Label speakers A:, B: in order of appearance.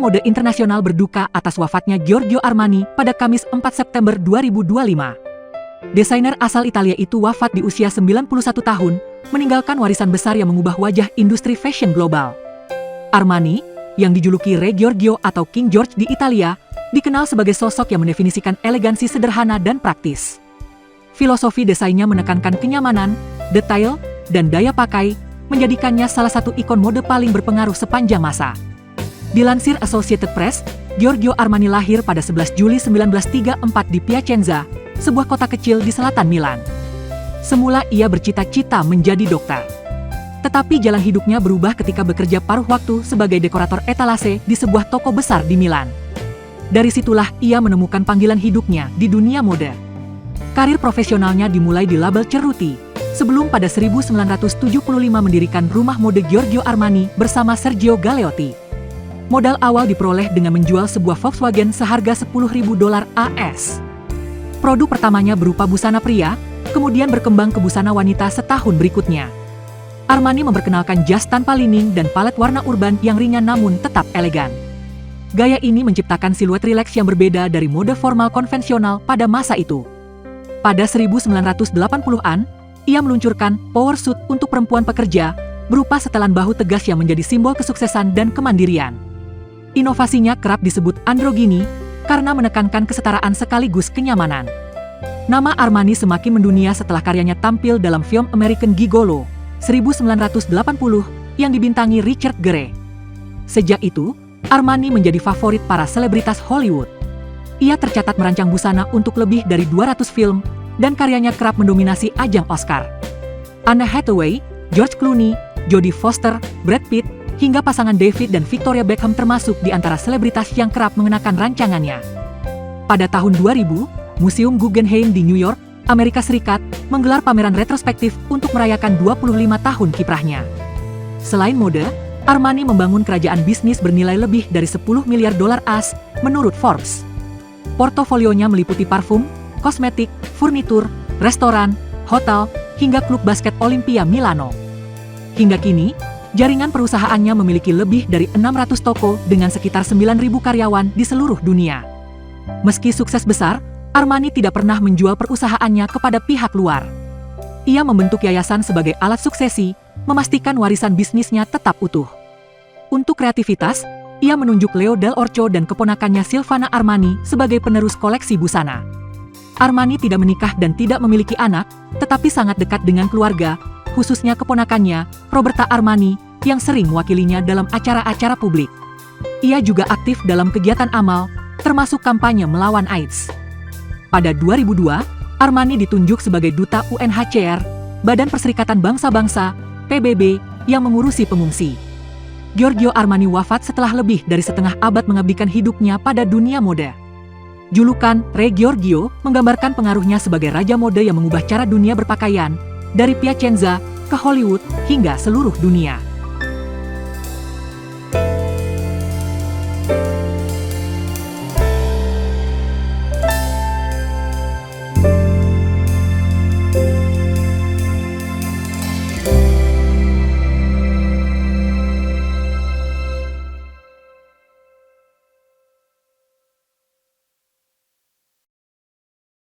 A: mode internasional berduka atas wafatnya Giorgio Armani pada Kamis 4 September 2025. Desainer asal Italia itu wafat di usia 91 tahun, meninggalkan warisan besar yang mengubah wajah industri fashion global. Armani, yang dijuluki Re Giorgio atau King George di Italia, dikenal sebagai sosok yang mendefinisikan elegansi sederhana dan praktis. Filosofi desainnya menekankan kenyamanan, detail, dan daya pakai, menjadikannya salah satu ikon mode paling berpengaruh sepanjang masa. Dilansir Associated Press, Giorgio Armani lahir pada 11 Juli 1934 di Piacenza, sebuah kota kecil di selatan Milan. Semula ia bercita-cita menjadi dokter. Tetapi jalan hidupnya berubah ketika bekerja paruh waktu sebagai dekorator etalase di sebuah toko besar di Milan. Dari situlah ia menemukan panggilan hidupnya di dunia mode. Karir profesionalnya dimulai di label Cerruti, sebelum pada 1975 mendirikan rumah mode Giorgio Armani bersama Sergio Galeotti. Modal awal diperoleh dengan menjual sebuah Volkswagen seharga $10.000 AS. Produk pertamanya berupa busana pria, kemudian berkembang ke busana wanita setahun berikutnya. Armani memperkenalkan jas tanpa lining dan palet warna urban yang ringan namun tetap elegan. Gaya ini menciptakan siluet rileks yang berbeda dari mode formal konvensional pada masa itu. Pada 1980-an, ia meluncurkan power suit untuk perempuan pekerja, berupa setelan bahu tegas yang menjadi simbol kesuksesan dan kemandirian. Inovasinya kerap disebut androgini, karena menekankan kesetaraan sekaligus kenyamanan. Nama Armani semakin mendunia setelah karyanya tampil dalam film American Gigolo, 1980, yang dibintangi Richard Gere. Sejak itu, Armani menjadi favorit para selebritas Hollywood. Ia tercatat merancang busana untuk lebih dari 200 film, dan karyanya kerap mendominasi ajang Oscar. Anne Hathaway, George Clooney, Jodie Foster, Brad Pitt, hingga pasangan David dan Victoria Beckham termasuk di antara selebritas yang kerap mengenakan rancangannya. Pada tahun 2000, Museum Guggenheim di New York, Amerika Serikat, menggelar pameran retrospektif untuk merayakan 25 tahun kiprahnya. Selain mode, Armani membangun kerajaan bisnis bernilai lebih dari $10 miliar AS, menurut Forbes. Portofolionya meliputi parfum, kosmetik, furnitur, restoran, hotel, hingga klub basket Olimpia Milano. Hingga kini, jaringan perusahaannya memiliki lebih dari 600 toko dengan sekitar 9.000 karyawan di seluruh dunia. Meski sukses besar, Armani tidak pernah menjual perusahaannya kepada pihak luar. Ia membentuk yayasan sebagai alat suksesi, memastikan warisan bisnisnya tetap utuh. Untuk kreativitas, ia menunjuk Leo Del Orco dan keponakannya Silvana Armani sebagai penerus koleksi busana. Armani tidak menikah dan tidak memiliki anak, tetapi sangat dekat dengan keluarga, khususnya keponakannya, Roberta Armani, yang sering mewakilinya dalam acara-acara publik. Ia juga aktif dalam kegiatan amal, termasuk kampanye melawan AIDS. Pada 2002, Armani ditunjuk sebagai Duta UNHCR, Badan Perserikatan Bangsa-Bangsa, PBB, yang mengurusi pengungsi. Giorgio Armani wafat setelah lebih dari setengah abad mengabdikan hidupnya pada dunia mode. Julukan Re Giorgio menggambarkan pengaruhnya sebagai raja mode yang mengubah cara dunia berpakaian, dari Piacenza ke Hollywood hingga seluruh dunia.